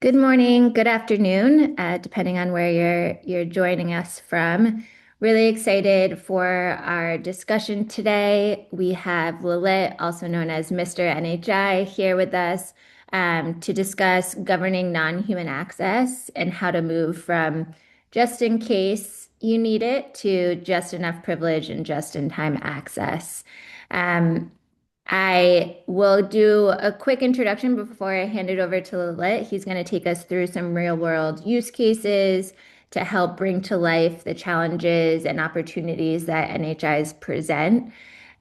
Good morning, good afternoon, depending on where you're joining us from. Really excited for our discussion today. We have Lalit, also known as Mr. NHI, here with us to discuss governing non-human access and how to move from just in case you need it to just enough privilege and just in time access. Um, I will do a quick introduction before I hand it over to Lalit. He's going to take us through some real world use cases to help bring to life the challenges and opportunities that NHIs present.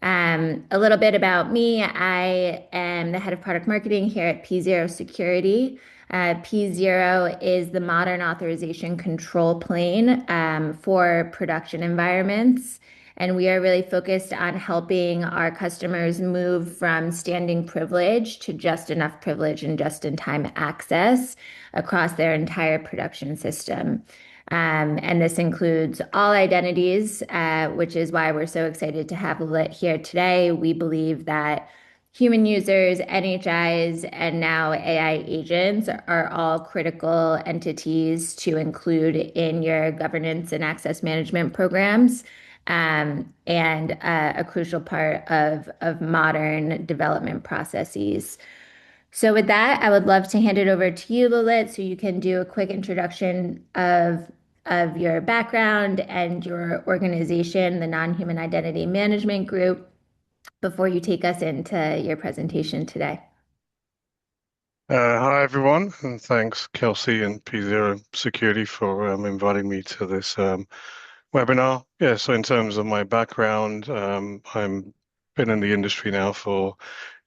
A little bit about me. I am the head of product marketing here at P0 Security. P0 is the modern authorization control plane for production environments. And we are really focused on helping our customers move from standing privilege to just enough privilege and just in time access across their entire production system. And this includes all identities, which is why we're so excited to have Lit here today. We believe that human users, NHIs, and now AI agents are all critical entities to include in your governance and access management programs, and a crucial part of modern development processes. So with that, I would love to hand it over to you, Lalit, so you can do a quick introduction of your background and your organization, the Non-Human Identity Management Group, before you take us into your presentation today. Hi everyone, and thanks Kelsey and P0 Security for inviting me to this webinar. Yeah, so in terms of my background, I'm been in the industry now for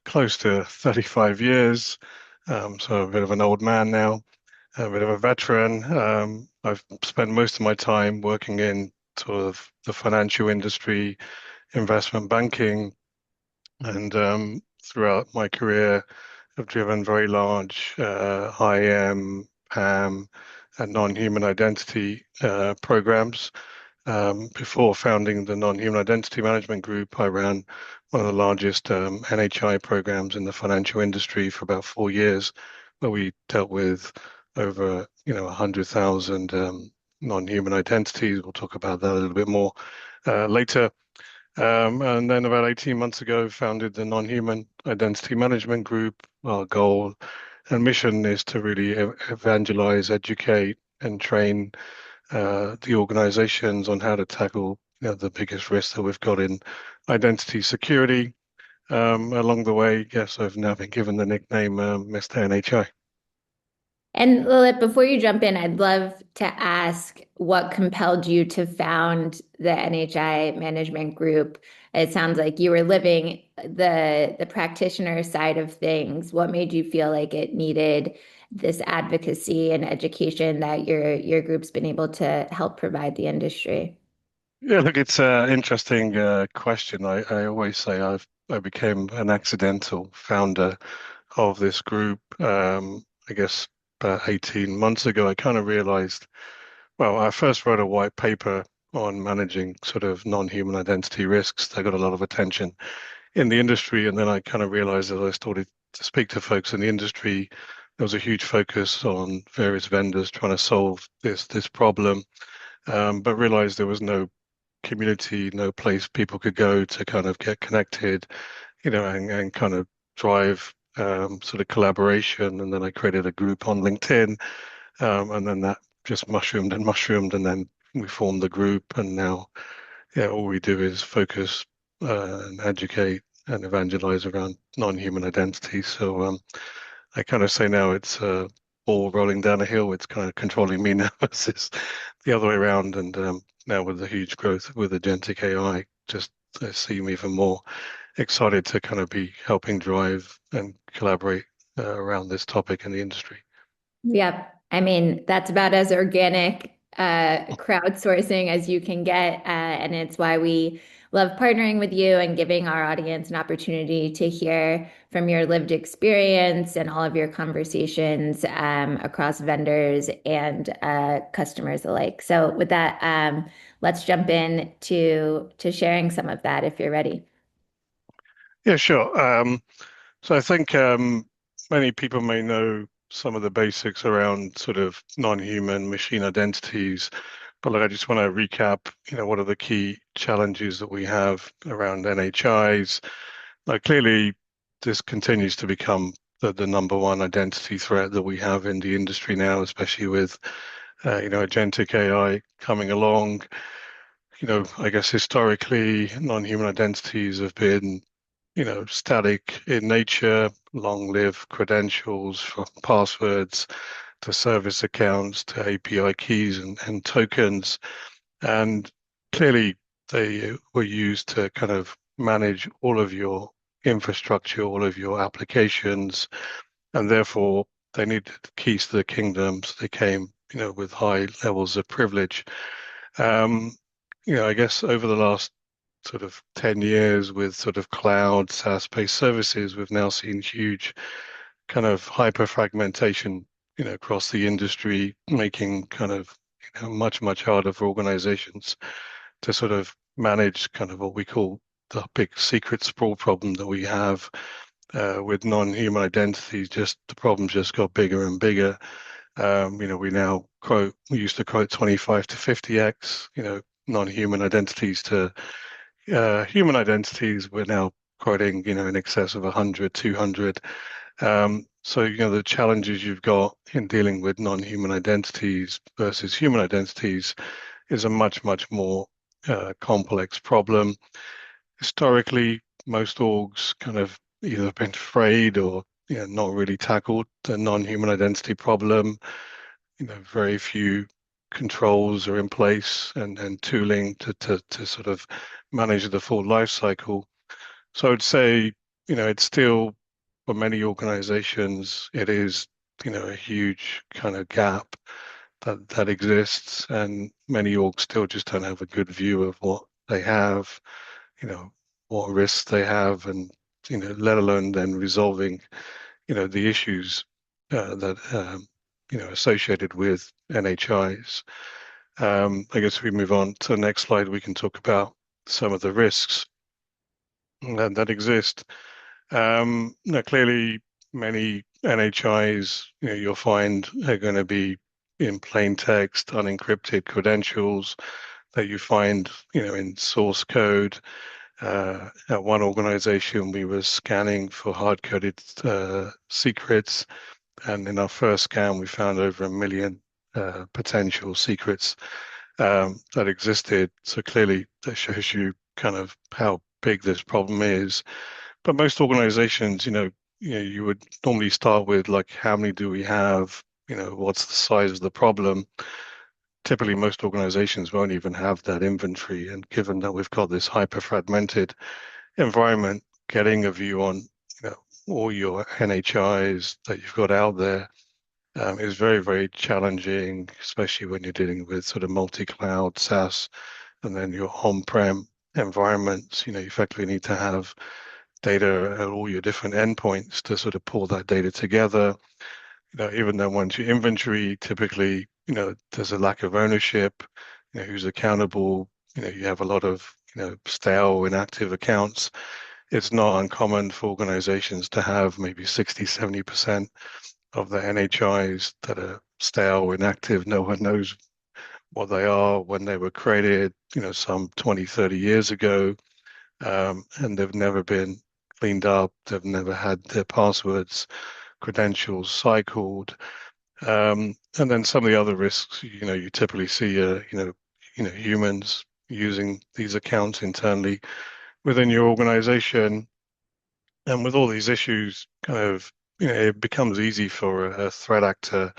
close to 35 years, so a bit of an old man now, a bit of a veteran. I've spent most of my time working in sort of the financial industry, investment banking, and throughout my career, I've driven very large IM, PAM, and non-human identity programs. Before founding the Non-Human Identity Management Group, I ran one of the largest NHI programs in the financial industry for about 4 years, where we dealt with over 100,000 non-human identities. We'll talk about that a little bit more later. And then about 18 months ago, founded the Non-Human Identity Management Group. Our goal and mission is to really evangelize, educate, and train the organizations on how to tackle the biggest risks that we've got in identity security. Along the way, yes, I've now been given the nickname Mr. NHI. And Lilith, before you jump in, I'd love to ask what compelled you to found the NHI management group. It sounds like you were living the practitioner side of things. What made you feel like it needed this advocacy and education that your group's been able to help provide the industry? Yeah, look, it's an interesting question. I always say I became an accidental founder of this group. I guess about 18 months ago, I kind of realized, well, I first wrote a white paper on managing sort of non-human identity risks. That got a lot of attention in the industry. And then I kind of realized as I started to speak to folks in the industry, there was a huge focus on various vendors trying to solve this problem, but realized there was no community, no place people could go to kind of get connected, and kind of drive sort of collaboration. And then I created a group on LinkedIn, and then that just mushroomed and mushroomed, and then we formed the group. And now, yeah, all we do is focus and educate and evangelize around non-human identity. So I kind of say now it's all rolling down a hill. It's kind of controlling me now versus the other way around. And now with the huge growth with agentic AI, just I seem even more excited to kind of be helping drive and collaborate around this topic in the industry. Yep. I mean, that's about as organic crowdsourcing as you can get. And it's why we love partnering with you and giving our audience an opportunity to hear from your lived experience and all of your conversations across vendors and customers alike. So with that, let's jump in to sharing some of that if you're ready. Yeah, sure. So I think many people may know some of the basics around sort of non-human machine identities. But like, I just want to recap, what are the key challenges that we have around NHIs? Like, clearly, this continues to become the number one identity threat that we have in the industry now, especially with, agentic AI coming along. I guess historically, non-human identities have been, static in nature, long-lived credentials from passwords to service accounts to API keys and tokens. And clearly, they were used to kind of manage all of your infrastructure, all of your applications, and therefore they needed keys to the kingdom. So they came, with high levels of privilege. Um, I guess over the last sort of 10 years with sort of cloud SaaS-based services, we've now seen huge kind of hyper fragmentation, across the industry, making kind of, much, much harder for organizations to sort of manage kind of what we call the big secret sprawl problem that we have with non-human identities. Just the problems just got bigger and bigger. We used to quote 25 to 50x, non-human identities to human identities. We're now quoting, in excess of 100, 200. So, the challenges you've got in dealing with non-human identities versus human identities is a much, much more complex problem. Historically, most orgs kind of either been afraid or not really tackled the non-human identity problem. Very few controls are in place and tooling to sort of manage the full life cycle. So I'd say, it's still for many organizations, it is, a huge kind of gap that exists, and many orgs still just don't have a good view of what they have, what risks they have, and let alone then resolving, the issues that associated with NHIs. I guess if we move on to the next slide, we can talk about some of the risks that exist. Now, clearly, many NHIs, you'll find are going to be in plain text, unencrypted credentials that you find, in source code. At one organization, we were scanning for hard-coded secrets, and in our first scan, we found over 1 million potential secrets that existed. So clearly, that shows you kind of how big this problem is. But most organizations, you would normally start with like, how many do we have? What's the size of the problem? Typically, most organizations won't even have that inventory. And given that we've got this hyper fragmented environment, getting a view on, all your NHIs that you've got out there is very, very challenging, especially when you're dealing with sort of multi-cloud SaaS and then your on-prem environments. You effectively need to have data at all your different endpoints to sort of pull that data together. Even though once your inventory, typically, there's a lack of ownership, who's accountable. You have a lot of, stale, inactive accounts. It's not uncommon for organizations to have maybe 60, 70% of the NHIs that are stale, inactive. No one knows what they are, when they were created, some 20, 30 years ago. And they've never been cleaned up. They've never had their passwords, credentials cycled. And then some of the other risks, you typically see, humans using these accounts internally within your organization. And with all these issues, kind of, it becomes easy for a threat actor,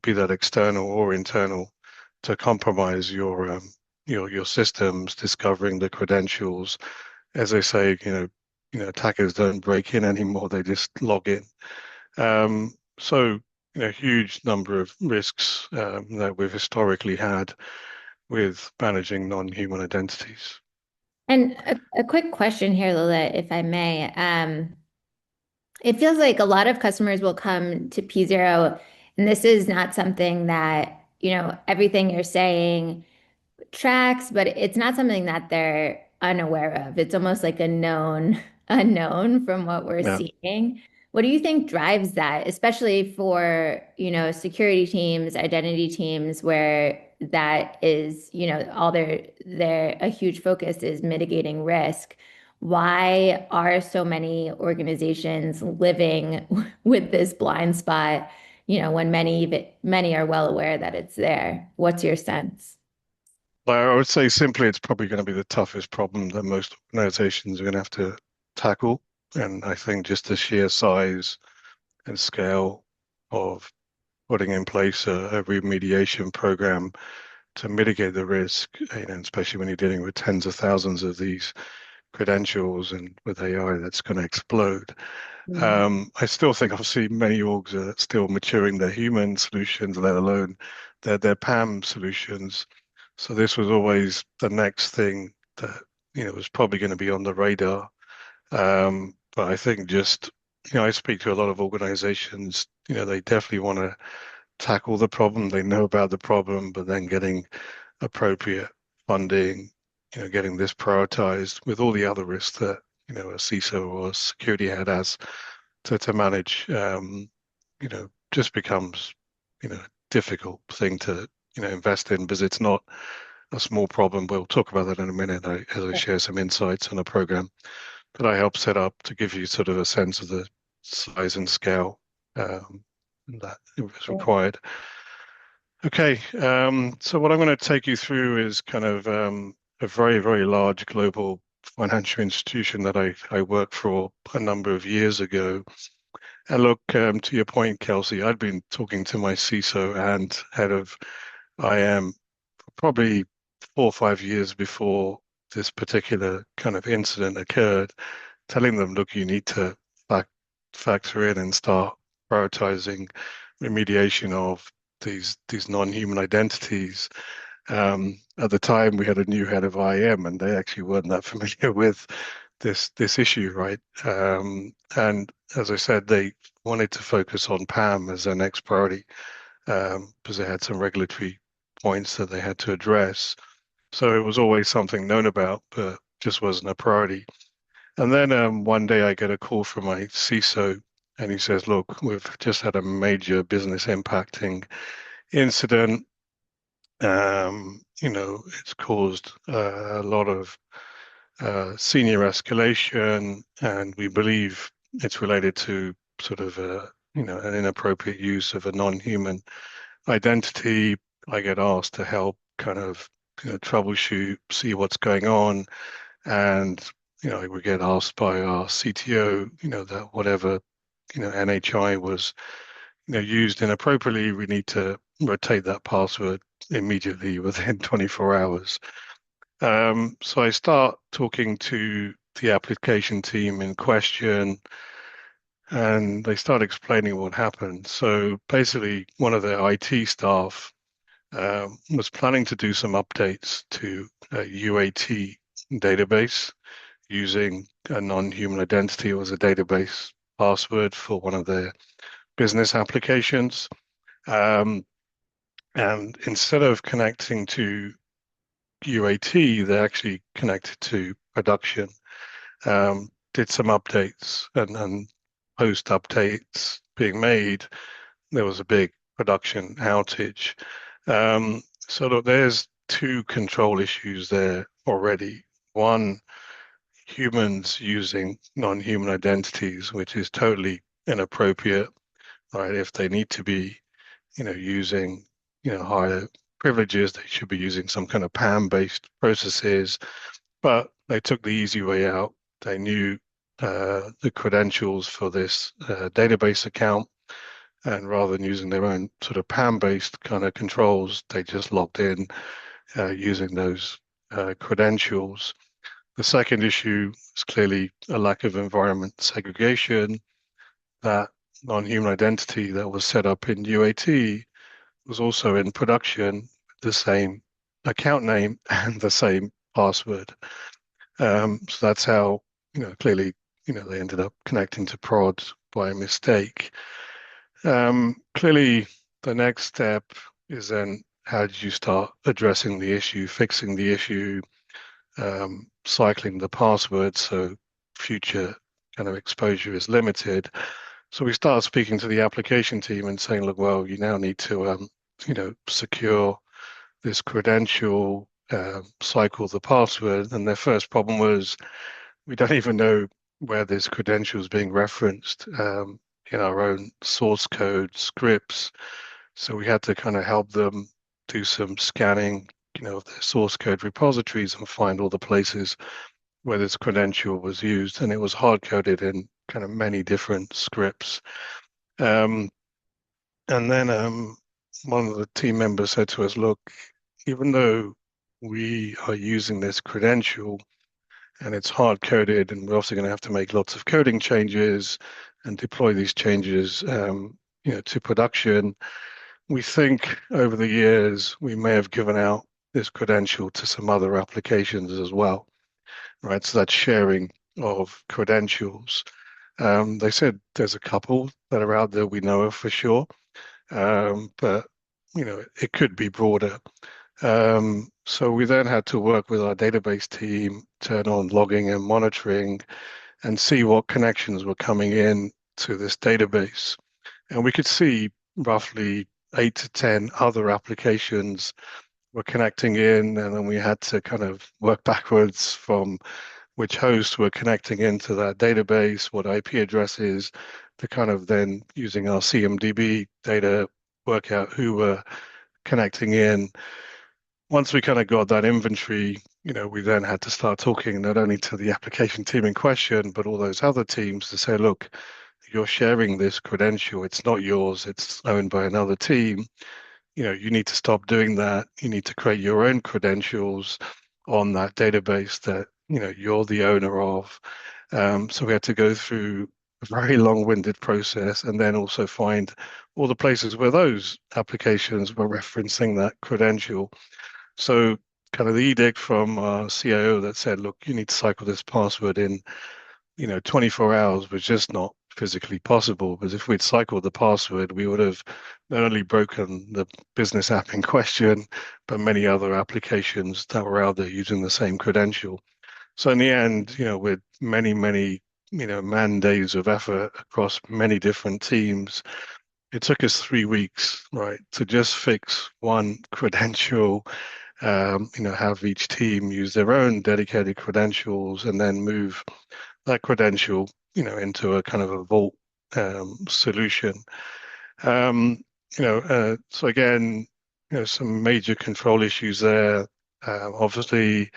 be that external or internal, to compromise your systems, discovering the credentials. As they say, attackers don't break in anymore; they just log in. So, huge number of risks that we've historically had with managing non-human identities. And a quick question here, Lalit, if I may. It feels like a lot of customers will come to P0, and this is not something that, everything you're saying tracks, but it's not something that they're unaware of. It's almost like a known unknown from what we're Yeah. seeing What do you think drives that, especially for, security teams, identity teams, where that is, all their a huge focus is mitigating risk. Why are so many organizations living with this blind spot, when many are well aware that it's there? What's your sense? I would say simply it's probably going to be the toughest problem that most organizations are going to have to tackle. And I think just the sheer size and scale of putting in place a remediation program to mitigate the risk, especially when you're dealing with tens of thousands of these credentials and with AI, that's going to explode. Mm. I still think obviously many orgs are still maturing their human solutions, let alone their PAM solutions. So this was always the next thing that, was probably going to be on the radar. But I think just, I speak to a lot of organizations, they definitely want to tackle the problem. They know about the problem, but then getting appropriate funding, getting this prioritized with all the other risks that, a CISO or a security head has to manage, just becomes, a difficult thing to, invest in because it's not a small problem. We'll talk about that in a minute as I share some insights on a program that I helped set up to give you sort of a sense of the size and scale that was required. Okay, so what I'm going to take you through is kind of a very, very large global financial institution that I worked for a number of years ago. And look, to your point, Kelsey, I'd been talking to my CISO and head of IM probably 4 or 5 years before this particular kind of incident occurred, telling them, look, you need to fac factor in and start prioritizing remediation of these non-human identities. At the time, we had a new head of IM, and they actually weren't that familiar with this issue, right? And as I said, they wanted to focus on PAM as their next priority because they had some regulatory points that they had to address. So it was always something known about, but just wasn't a priority. And then one day I get a call from my CISO, and he says, "Look, we've just had a major business impacting incident. It's caused a lot of senior escalation, and we believe it's related to sort of an inappropriate use of a non-human identity. I get asked to help kind of troubleshoot, see what's going on, and we get asked by our CTO, that whatever NHI was used inappropriately, we need to rotate that password immediately within 24 hours. So I start talking to the application team in question, and they start explaining what happened. So basically, one of their IT staff was planning to do some updates to a UAT database using a non-human identity. It was a database password for one of their business applications. Um, and instead of connecting to UAT, they actually connected to production, did some updates, and post updates being made, there was a big production outage. So look, there's two control issues there already. One, humans using non-human identities, which is totally inappropriate, right? If they need to be, using, higher privileges, they should be using some kind of PAM-based processes, but they took the easy way out. They knew the credentials for this database account, and rather than using their own sort of PAM-based kind of controls, they just logged in using those credentials. The second issue is clearly a lack of environment segregation. That non-human identity that was set up in UAT was also in production, the same account name and the same password. So that's how, clearly, they ended up connecting to prod by mistake. Clearly, the next step is then how did you start addressing the issue, fixing the issue, cycling the password so future kind of exposure is limited. So we started speaking to the application team and saying, look, well, you now need to, secure this credential, cycle the password. And their first problem was we don't even know where this credential is being referenced in our own source code scripts. So we had to kind of help them do some scanning, of their source code repositories and find all the places where this credential was used. And it was hard coded in kind of many different scripts. Um, and then one of the team members said to us, look, even though we are using this credential and it's hard coded, and we're also going to have to make lots of coding changes and deploy these changes, to production. We think over the years we may have given out this credential to some other applications as well, right? So that's sharing of credentials. They said there's a couple that are out there we know of for sure, but it could be broader. So we then had to work with our database team, turn on logging and monitoring, and see what connections were coming in to this database. And we could see roughly 8 to 10 other applications were connecting in, and then we had to kind of work backwards from which hosts were connecting into that database, what IP addresses, to kind of then using our CMDB data, work out who were connecting in. Once we kind of got that inventory, we then had to start talking not only to the application team in question, but all those other teams to say, look, you're sharing this credential. It's not yours. It's owned by another team. You need to stop doing that. You need to create your own credentials on that database that, you're the owner of. So we had to go through a very long-winded process and then also find all the places where those applications were referencing that credential. So kind of the edict from our CIO that said, look, you need to cycle this password in, 24 hours was just not physically possible. Because if we'd cycled the password, we would have not only broken the business app in question, but many other applications that were out there using the same credential. So in the end, with many, many, man days of effort across many different teams, it took us 3 weeks, right, to just fix one credential, have each team use their own dedicated credentials and then move that credential, into a kind of a vault solution. So again, some major control issues there. Obviously,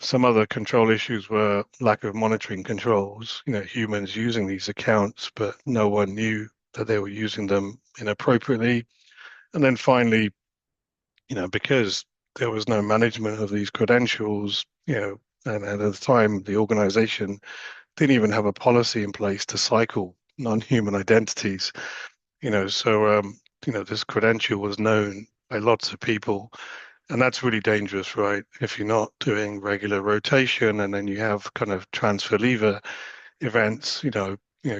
some other control issues were lack of monitoring controls, humans using these accounts, but no one knew that they were using them inappropriately. And then finally, because there was no management of these credentials, and at the time, the organization didn't even have a policy in place to cycle non-human identities, this credential was known by lots of people, and that's really dangerous, right? If you're not doing regular rotation and then you have kind of transfer lever events,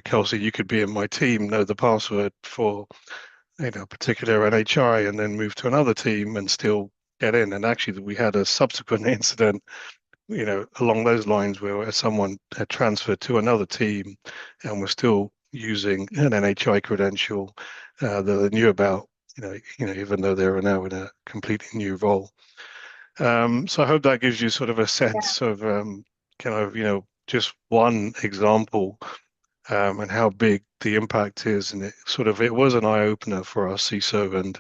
Kelsey, you could be in my team, know the password for, a particular NHI and then move to another team and still get in. And actually, we had a subsequent incident, along those lines where someone had transferred to another team and was still using an NHI credential that they knew about, even though they were now in a completely new role. So I hope that gives you sort of a sense of kind of, just one example and how big the impact is. And it was an eye opener for our CISO and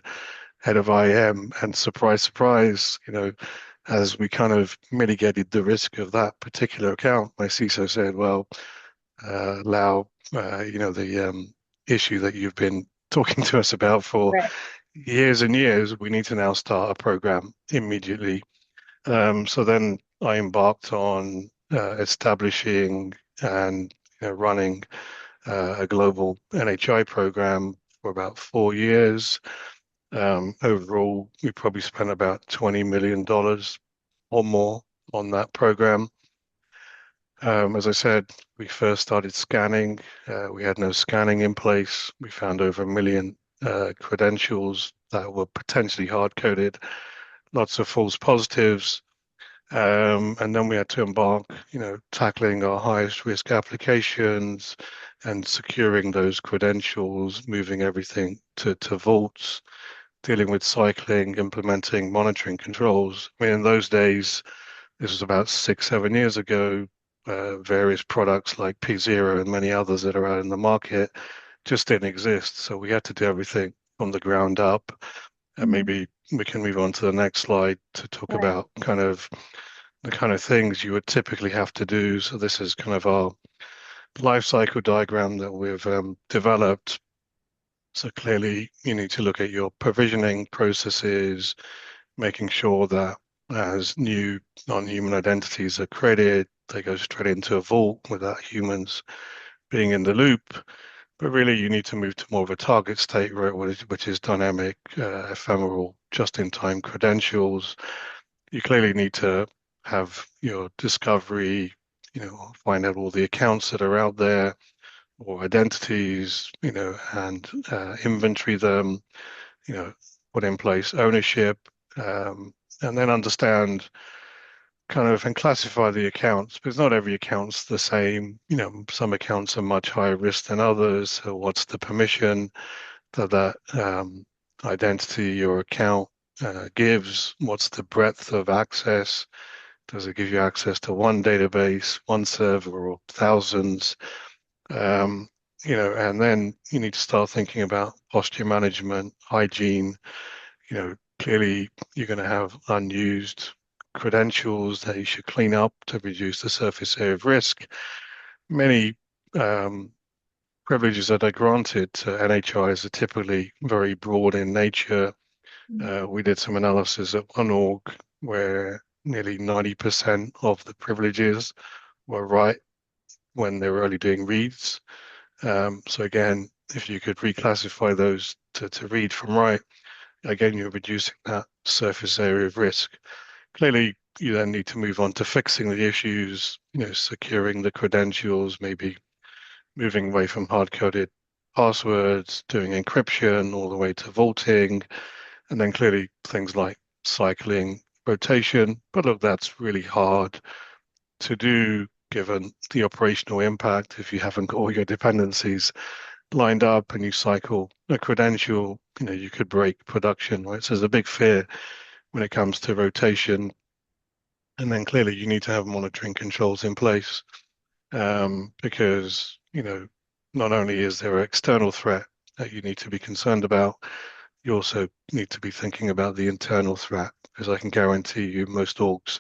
head of IM. And surprise, surprise, as we kind of mitigated the risk of that particular account, my CISO said, well, Lau, the issue that you've been talking to us about for Right. years and years, we need to now start a program immediately. So then I embarked on establishing and running a global NHI program for about 4 years. Overall, we probably spent about $20 million or more on that program. As I said, we first started scanning. We had no scanning in place. We found over 1 million credentials that were potentially hard coded, lots of false positives. And then we had to embark, tackling our highest risk applications and securing those credentials, moving everything to vaults, dealing with cycling, implementing monitoring controls. I mean, in those days, this was about 6, 7 years ago, various products like P0 and many others that are out in the market just didn't exist. So we had to do everything from the ground up. And Mhm. maybe we can move on to the next slide to talk Sure. about kind of the kind of things you would typically have to do. So this is kind of our life cycle diagram that we've developed. So clearly you need to look at your provisioning processes, making sure that as new non-human identities are created, they go straight into a vault without humans being in the loop. But really, you need to move to more of a target state, right, which is dynamic, ephemeral, just-in-time credentials. You clearly need to have your discovery, find out all the accounts that are out there or identities, and inventory them, you know, put in place ownership, and then understand kind of and classify the accounts because not every account's the same. Some accounts are much higher risk than others. So what's the permission that identity or account gives? What's the breadth of access? Does it give you access to one database, one server, or thousands? Um, and then you need to start thinking about posture management, hygiene. Clearly you're going to have unused credentials that you should clean up to reduce the surface area of risk. Many um, privileges that are granted to NHIs are typically very broad in nature. We did some analysis at one org where nearly 90% of the privileges were right when they were only doing reads. So again, if you could reclassify those to read from write, again, you're reducing that surface area of risk. Clearly, you then need to move on to fixing the issues, securing the credentials, maybe moving away from hard-coded passwords, doing encryption all the way to vaulting, and then clearly things like cycling, rotation. But look, that's really hard to do given the operational impact if you haven't got all your dependencies lined up and you cycle a credential, you could break production, right? So there's a big fear when it comes to rotation. And then clearly you need to have monitoring controls in place because, not only is there an external threat that you need to be concerned about, you also need to be thinking about the internal threat because I can guarantee you most orgs,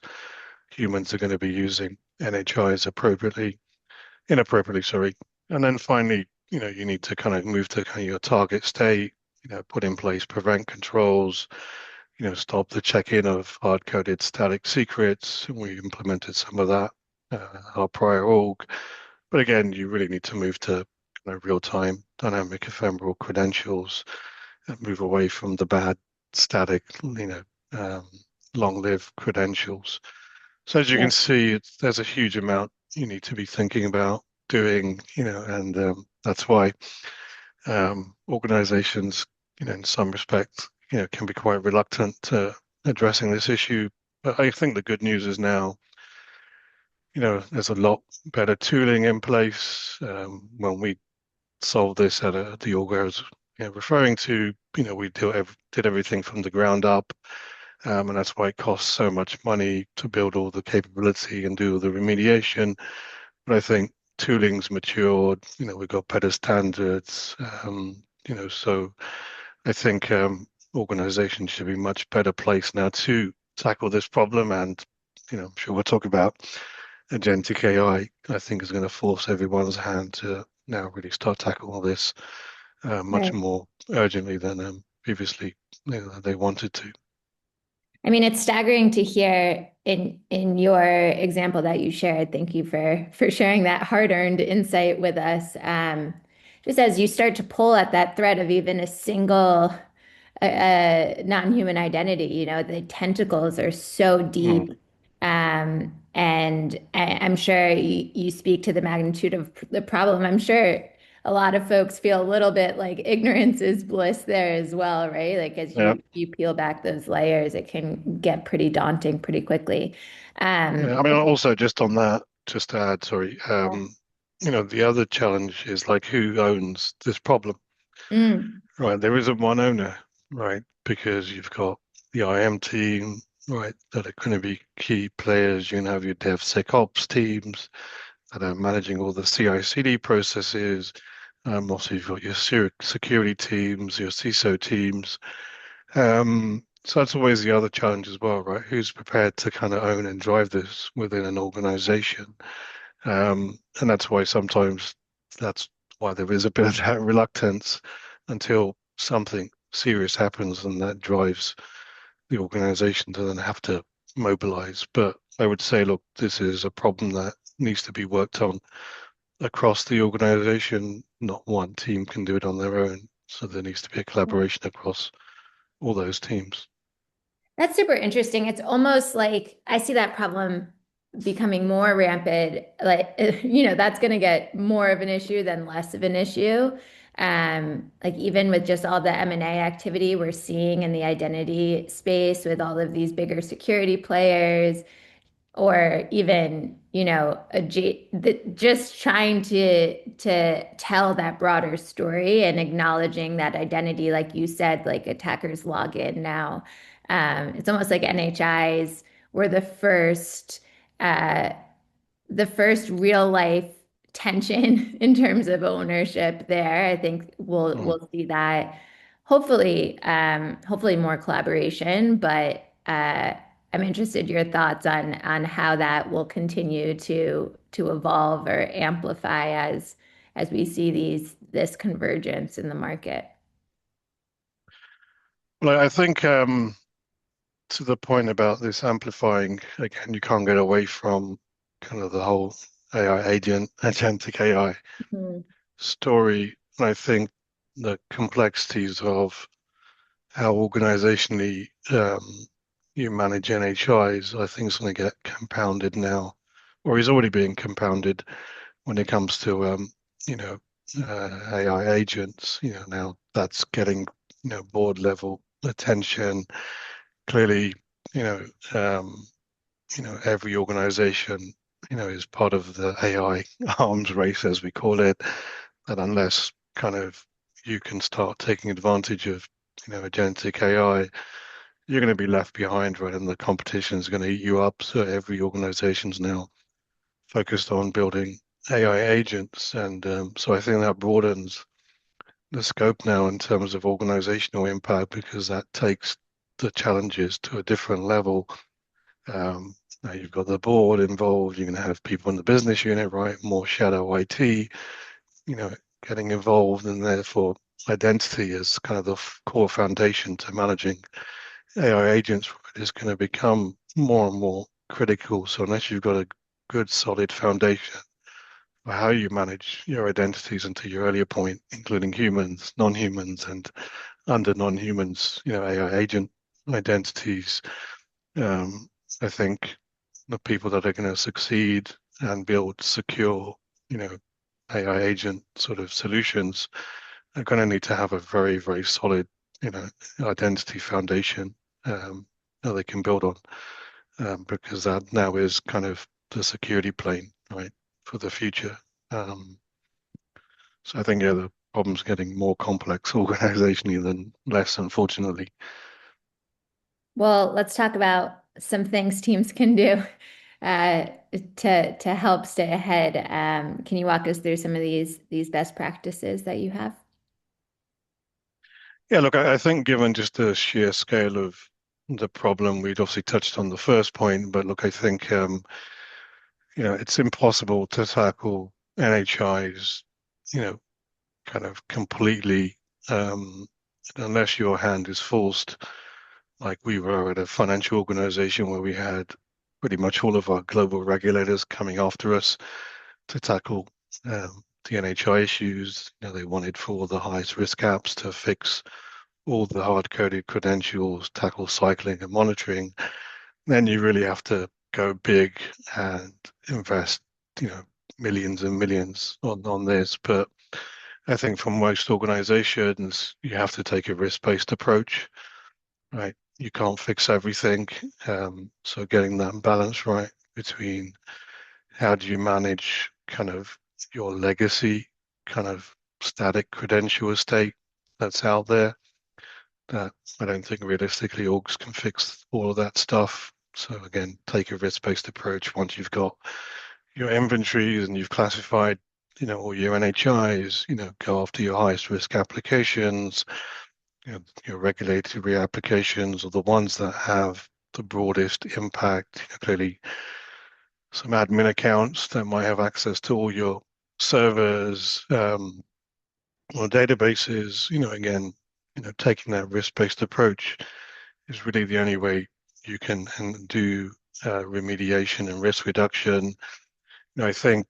humans are going to be using NHIs inappropriately, sorry. And then finally, you need to kind of move to kind of your target state, put in place prevent controls, stop the check-in of hard-coded static secrets. We implemented some of that, our prior org. But again, you really need to move to real-time dynamic ephemeral credentials and move away from the bad static, um, long-lived credentials. So as you can Sure. see, there's a huge amount you need to be thinking about doing, and that's why organizations, in some respects, can be quite reluctant to addressing this issue. But I think the good news is now, there's a lot better tooling in place. When we solved this at the org I was referring to, we did everything from the ground up. And that's why it costs so much money to build all the capability and do all the remediation. But I think tooling's matured, we've got better standards, so I think organizations should be much better placed now to tackle this problem. And, I'm sure we'll talk about agentic AI, I think is going to force everyone's hand to now really start tackling all this much Right. more urgently than previously they wanted to. I mean, it's staggering to hear in your example that you shared. Thank you for sharing that hard-earned insight with us. Just as you start to pull at that thread of even a single non-human identity, the tentacles are so Mm, deep. And I'm sure you speak to the magnitude of the problem. I'm sure a lot of folks feel a little bit like ignorance is bliss there as well, right? Like as Yeah. you peel back those layers, it can get pretty daunting pretty quickly. Yeah. I mean, also just on that, just to add, sorry, the other challenge is like who owns this problem, Mm, right? There isn't one owner, right? Because you've got the IM team, right, that are going to be key players. You can have your DevSecOps teams that are managing all the CI/CD processes. Also, you've got your security teams, your CISO teams. So that's always the other challenge as well, right? Who's prepared to kind of own and drive this within an organization? And that's why sometimes that's why there is a bit of that reluctance until something serious happens and that drives the organization to then have to mobilize. But I would say, look, this is a problem that needs to be worked on across the organization. Not one team can do it on their own. So there needs to be a collaboration across all those teams. that's super interesting. It's almost like I see that problem becoming more rampant. Like, that's going to get more of an issue than less of an issue. Like even with just all the M&A activity we're seeing in the identity space with all of these bigger security players, or even just trying to tell that broader story and acknowledging that identity, like you said, like attackers log in now. It's almost like NHIs were uh, the first real life tension in terms of ownership there. I think Mm. we'll see that hopefully more collaboration, but I'm interested in your thoughts on how that will continue to evolve or amplify as we see this convergence in the market. Well, I think to the point about this amplifying, again, you can't get away from kind of the whole AI agentic AI Mhm. story. And I think the complexities of how organizationally you manage NHIs, I think is going to get compounded now, or is already being compounded when it comes to you know, AI agents. Now that's getting board level attention. Clearly, you know, um, every organization, is part of the AI arms race, as we call it. That unless kind of you can start taking advantage of, agentic AI, you're going to be left behind, right? And the competition is going to eat you up. So every organization's now focused on building AI agents. And so I think that broadens the scope now in terms of organizational impact because that takes the challenges to a different level. Now you've got the board involved, you're going to have people in the business unit, right? More shadow IT, you know, getting involved, and therefore identity is kind of the core foundation to managing AI agents is going to become more and more critical. So unless you've got a good solid foundation for how you manage your identities, and to your earlier point, including humans, non-humans, and under non-humans, AI agent identities, um, I think the people that are going to succeed and build secure, you know, AI agent sort of solutions are going to need to have a very, very solid, you know, identity foundation that they can build on, because that now is kind of the security plane, right, for the future. Um, so I think, yeah, the problem's getting more complex organizationally than less, unfortunately. Well, let's talk about some things teams can do uh, to help stay ahead. Can you walk us through some of these best practices that you have? Yeah, look, I think given just the sheer scale of the problem, we'd obviously touched on the first point, but look, I think it's impossible to tackle NHIs, you know, kind of completely, um, unless your hand is forced, like we were at a financial organization where we had pretty much all of our global regulators coming after us to tackle the NHI issues. They wanted for the highest risk apps to fix all the hard-coded credentials, tackle cycling and monitoring. Then you really have to go big and invest, you know, millions and millions on this. But I think for most organizations, you have to take a risk-based approach, right? You can't fix everything. So getting that balance right between how do you manage kind of your legacy, kind of static credential estate that's out there that I don't think realistically orgs can fix all of that stuff. So again, take a risk-based approach once you've got your inventories and you've classified, all your NHIs, go after your highest risk applications, your regulatory applications are the ones that have the broadest impact. Clearly, some admin accounts that might have access to all your servers or databases. Again, taking that risk-based approach is really the only way you can and do remediation and risk reduction. I think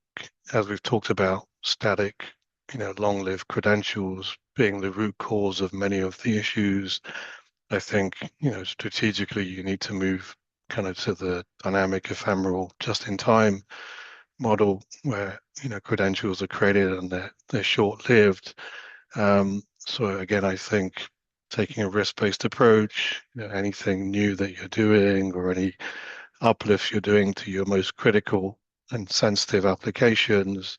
as we've talked about static, long-lived credentials being the root cause of many of the issues. I think, strategically you need to move kind of to the dynamic, ephemeral, just-in-time model where, credentials are created and they're short-lived. So again, I think taking a risk-based approach, anything new that you're doing or any uplifts you're doing to your most critical and sensitive applications,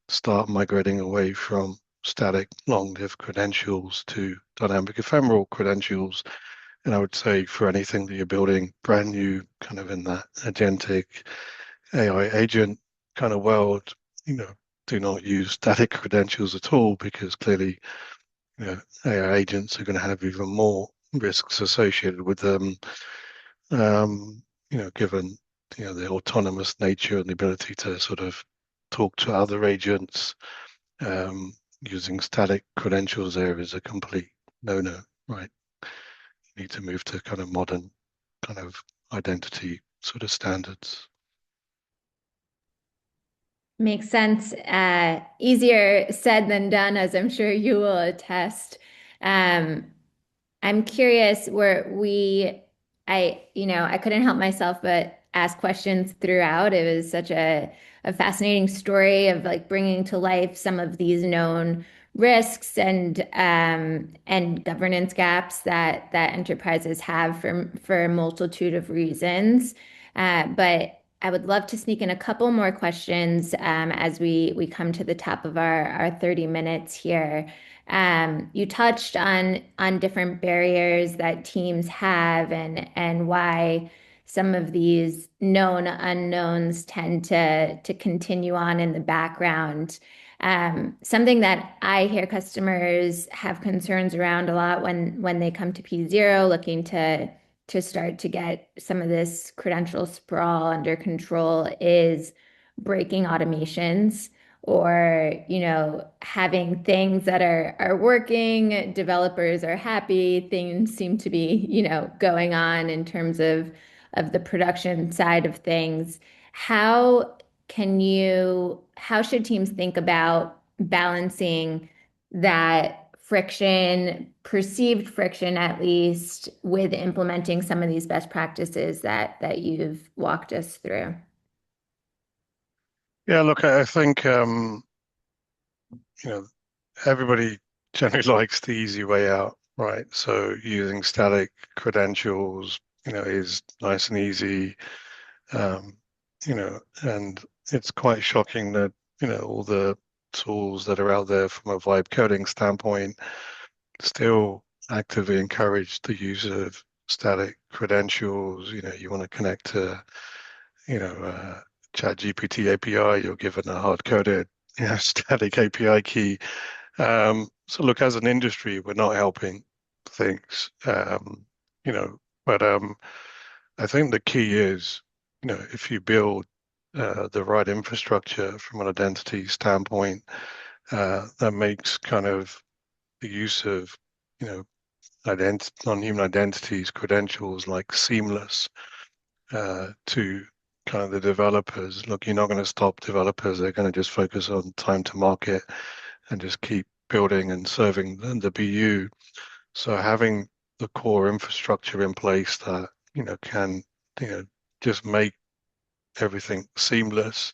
start migrating away from static long-lived credentials to dynamic ephemeral credentials. And I would say for anything that you're building brand new, kind of in that agentic AI agent kind of world, do not use static credentials at all because clearly, AI agents are going to have even more risks associated with them. Given the autonomous nature and the ability to sort of talk to other agents, um, using static credentials there is a complete no-no, right? You need to move to kind of modern kind of identity sort of standards. Makes sense. Easier said than done, as I'm sure you will attest. Um, I'm curious I couldn't help myself but ask questions throughout. It was such a fascinating story of like bringing to life some of these known risks and governance gaps that enterprises have for a multitude of reasons. But I would love to sneak in a couple more questions as we come to the top of our 30 minutes here. You touched on different barriers that teams have and why some of these known unknowns tend to continue on in the background. Something that I hear customers have concerns around a lot when they come to P0 looking to start to get some of this credential sprawl under control is breaking automations or having things that are working, developers are happy, things seem to be going on in terms of the production side of things. How should teams think about balancing that friction, perceived friction at least, with implementing some of these best practices that you've walked us through? Yeah, look, I think you know everybody generally likes the easy way out, right? So using static credentials, is nice and easy. And it's quite shocking that, all the tools that are out there from a vibe coding standpoint still actively encourage the use of static credentials. You want to connect to, you know, uh, ChatGPT API, you're given a hard-coded, static API key. So look, as an industry, we're not helping things, but I think the key is, if you build the right infrastructure from an identity standpoint, that makes kind of the use of, you know, non-human identities, credentials like seamless to kind of the developers. Look, you're not going to stop developers. They're going to just focus on time to market and just keep building and serving the BU. So having the core infrastructure in place that, can, you know, just make everything seamless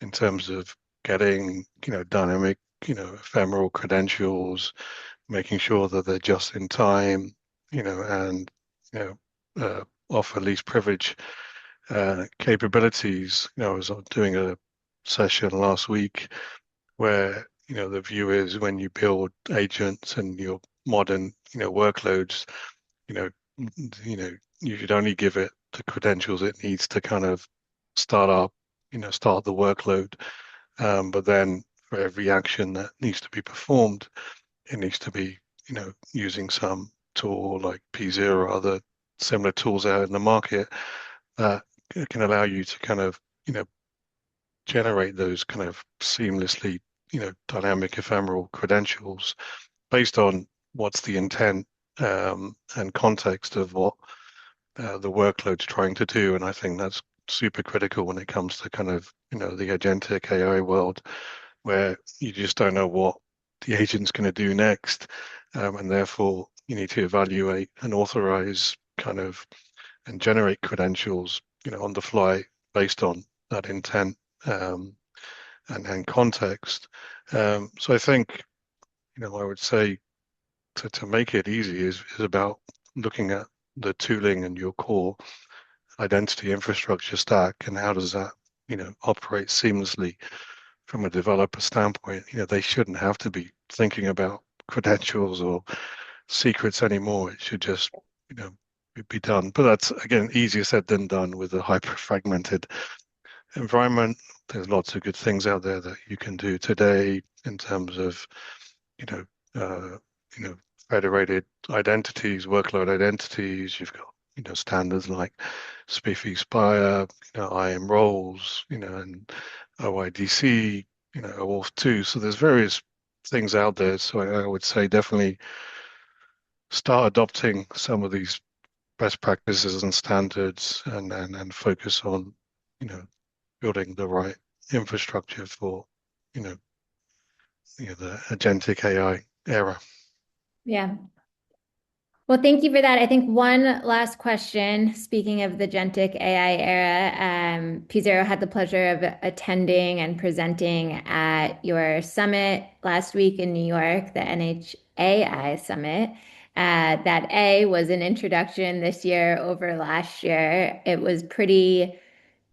in terms of getting, dynamic ephemeral credentials, making sure that they're just in time, and you offer least privilege capabilities. I was doing a session last week where the view is when you build agents and your modern workloads, you know you should only give it the credentials it needs to kind of start up, start the workload. But then for every action that needs to be performed, it needs to be using some tool like P0 or other similar tools out in the market that can allow you to kind of generate those kind of seamlessly dynamic ephemeral credentials based on what's the intent and context of what the workload's trying to do. And I think that's super critical when it comes to kind of the agentic AI world, where you just don't know what the agent's going to do next, and therefore you need to evaluate and authorize kind of and generate credentials on the fly based on that intent, and context. So I think I would say to make it easy is about looking at the tooling and your core identity infrastructure stack and how does that operate seamlessly from a developer standpoint. They shouldn't have to be thinking about credentials or secrets anymore. It should just you know be done. But that's again easier said than done with a hyper fragmented environment. There's lots of good things out there that you can do today in terms of you know, uh, federated identities, workload identities. You've got, standards like SPIFFE, Spire, IAM roles, and OIDC, OAuth 2. So there's various things out there. So I would say definitely start adopting some of these best practices and standards and focus on, you know, building the right infrastructure for, you know, the agentic AI era. Yeah. Well, thank you for that. I think one last question. Speaking of the Gentic AI era, P0 had the pleasure of attending and presenting at your summit last week in New York, the NHAI summit. That A was an introduction this year over last year. It was pretty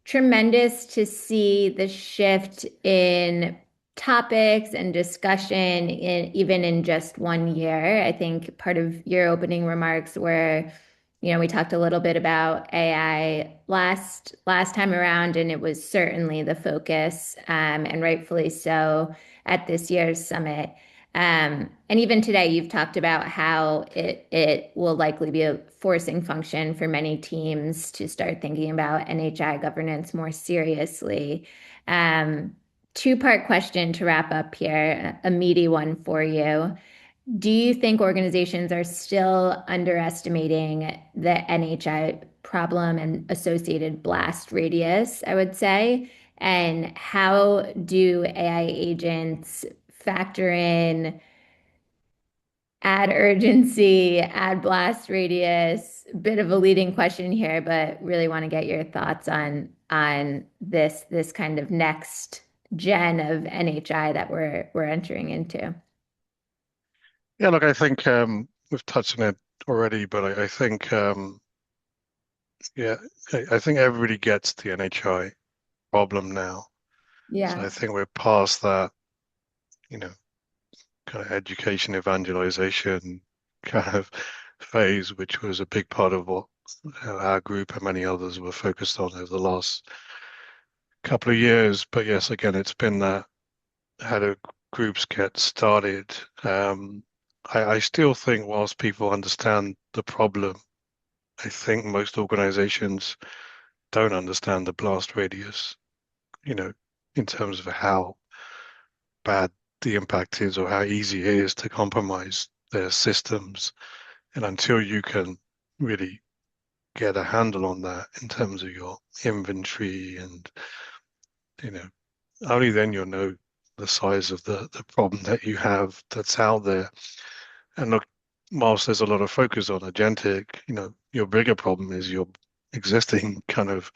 tremendous to see the shift in topics and discussion even in just 1 year. I think part of your opening remarks were, we talked a little bit about AI last time around, and it was certainly the focus, and rightfully so at this year's summit. And even today, you've talked about how it will likely be a forcing function for many teams to start thinking about NHI governance more seriously. Um, Two-part question to wrap up here, a meaty one for you. Do you think organizations are still underestimating the NHI problem and associated blast radius, I would say? And how do AI agents factor in add urgency, add blast radius? Bit of a leading question here, but really want to get your thoughts on this kind of next gen of NHI that we're entering into. Yeah, look, I think we've touched on it already, but I think yeah, I think everybody gets the NHI problem now. So I Yeah. think we're past that, you know, kind of education evangelization kind of phase, which was a big part of what our group and many others were focused on over the last couple of years. But yes, again, it's been that how do groups get started? I still think whilst people understand the problem, I think most organizations don't understand the blast radius, you know, in terms of how bad the impact is or how easy it is to compromise their systems. And until you can really get a handle on that in terms of your inventory and, you know, only then you'll know the size of the problem that you have that's out there. And look, whilst there's a lot of focus on agentic, your bigger problem is your existing kind of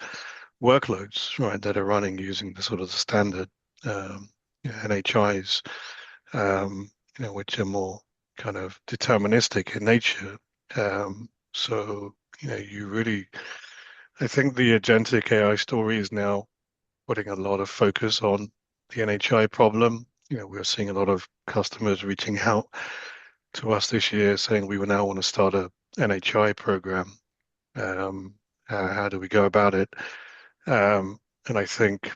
workloads, right, that are running using the sort of the standard NHIs. which are more kind of deterministic in nature. So, you really, I think the agentic AI story is now putting a lot of focus on the NHI problem. We're seeing a lot of customers reaching out to us this year saying we will now want to start a NHI program. Um, how do we go about it? And I think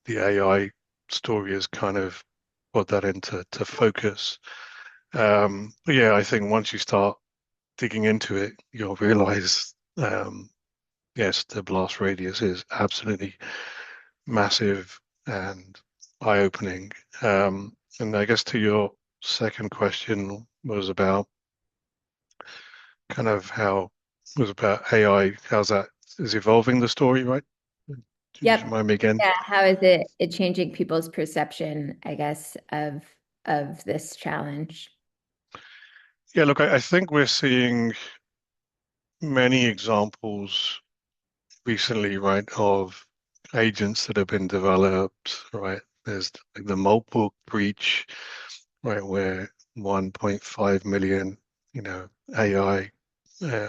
the AI story has kind of put that into focus. But yeah, I think once you start digging into it, you'll realize, yes, the blast radius is absolutely massive and eye-opening. And I guess to your second question was about kind of how was about AI, how's that is evolving the story, right? Could you just Yep. remind me again? Yeah. How is it changing people's perception, I guess, of this challenge? Yeah, look, I think we're seeing many examples recently, right, of agents that have been developed, right? There's like the multiple breach, right, where 1.5 million, AI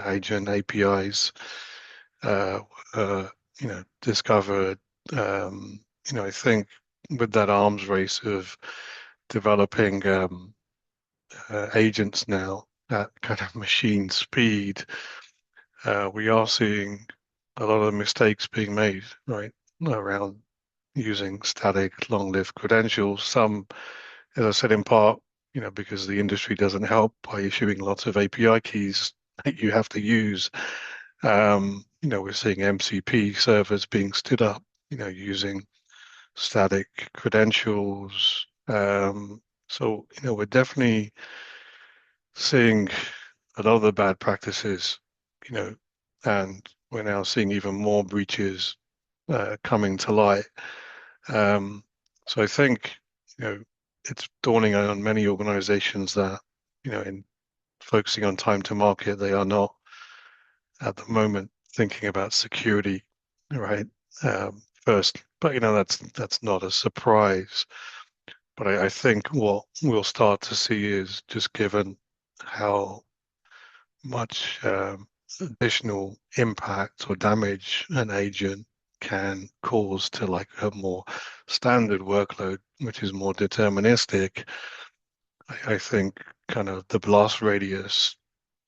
agent APIs, uh, uh, discovered. I think with that arms race of developing agents now at kind of machine speed, we are seeing a lot of mistakes being made, right, around using static long-lived credentials. Some, as I said, in part, because the industry doesn't help by issuing lots of API keys that you have to use. We're seeing MCP servers being stood up, using static credentials. So, we're definitely seeing a lot of the bad practices, you know, and we're now seeing even more breaches coming to light. Um, so I think, it's dawning on many organizations that, in focusing on time to market, they are not at the moment thinking about security, right? First, but that's not a surprise. But I think what we'll start to see is just given how much additional impact or damage an agent can cause to like a more standard workload, which is more deterministic. I think kind of the blast radius,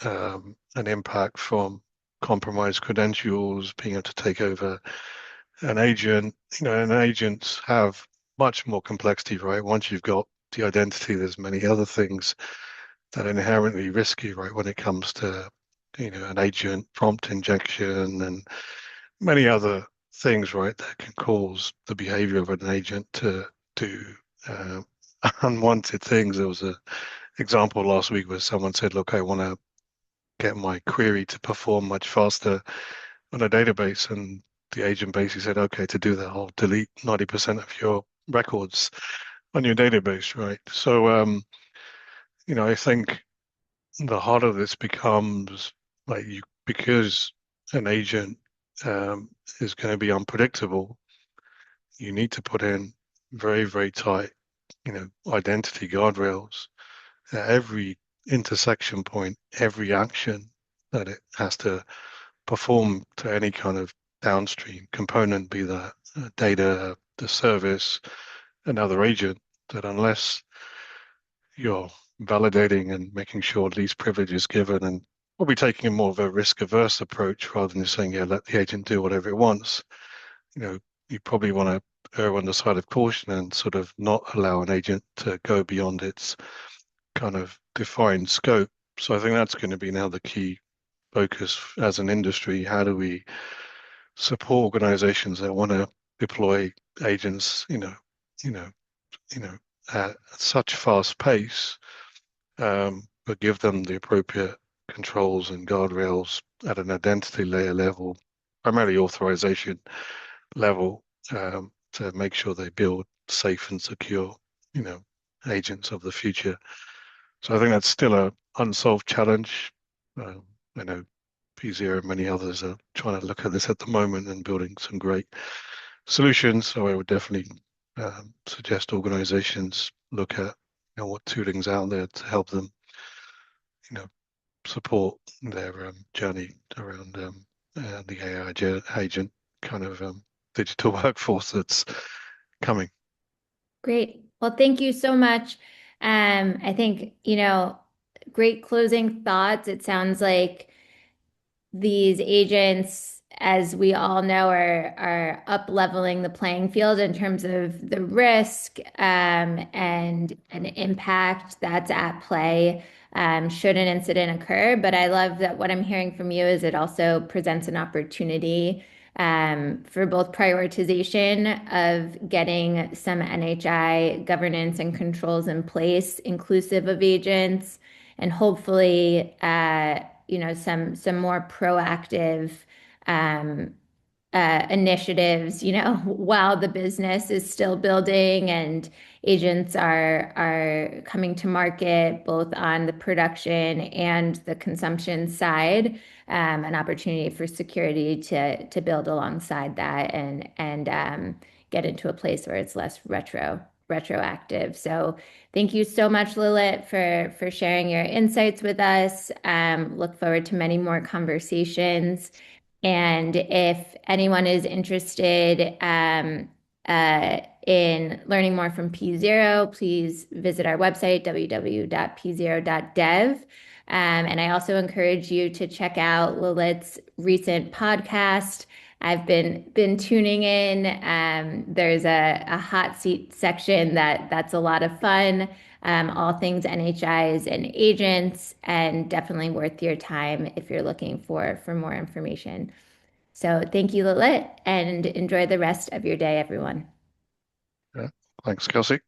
an impact from compromised credentials, being able to take over an agent, and agents have much more complexity, right? Once you've got the identity, there's many other things that are inherently risky, right? When it comes to, an agent prompt injection and many other things, right, that can cause the behavior of an agent to do uh, unwanted things. There was a example last week where someone said, look, I want to get my query to perform much faster on a database. And the agent basically said, okay, to do that, I'll delete 90% of your records on your database, right? So, I think the harder this becomes, like because an agent um, is going to be unpredictable, you need to put in very, very tight, identity guardrails at every intersection point, every action that it has to perform to any kind of downstream component, be that data, the service, another agent, that unless you're validating and making sure least privilege is given and probably taking a more of a risk averse approach rather than just saying, yeah, let the agent do whatever it wants. You know, you probably want to err on the side of caution and sort of not allow an agent to go beyond its kind of defined scope. So I think that's going to be now the key focus as an industry. How do we support organizations that want to deploy agents, you know, at such fast pace, but give them the appropriate controls and guardrails at an identity layer level, primarily authorization level, to make sure they build safe and secure, you know, agents of the future. So I think that's still a unsolved challenge. Um, I know P0 and many others are trying to look at this at the moment and building some great solutions. So I would definitely suggest organizations look at, what tooling's out there to help them, you know, support their journey around the agent kind of digital workforce that's coming. Great. Well, thank you so much. I think, great closing thoughts. It sounds like these agents, as we all know, are up leveling the playing field in terms of the risk and an impact that's at play should an incident occur. But I love that what I'm hearing from you is it also presents an opportunity for both prioritization of getting some NHI governance and controls in place, inclusive of agents, and hopefully, some more proactive um, initiatives, while the business is still building and agents are coming to market, both on the production and the consumption side, an opportunity for security to build alongside that and get into a place where it's less retroactive. So thank you so much, Lilith, for sharing your insights with us. Look forward to many more conversations. And if anyone is interested in learning more from P0, please visit our website, www.p0.dev. And I also encourage you to check out Lilith's recent podcast. I've been tuning in. There's a hot seat section that's a lot of fun. All things NHIs and agents, and definitely worth your time if you're looking for more information. So thank you, Lalit, and enjoy the rest of your day, everyone. Yeah. Thanks, Kelsey.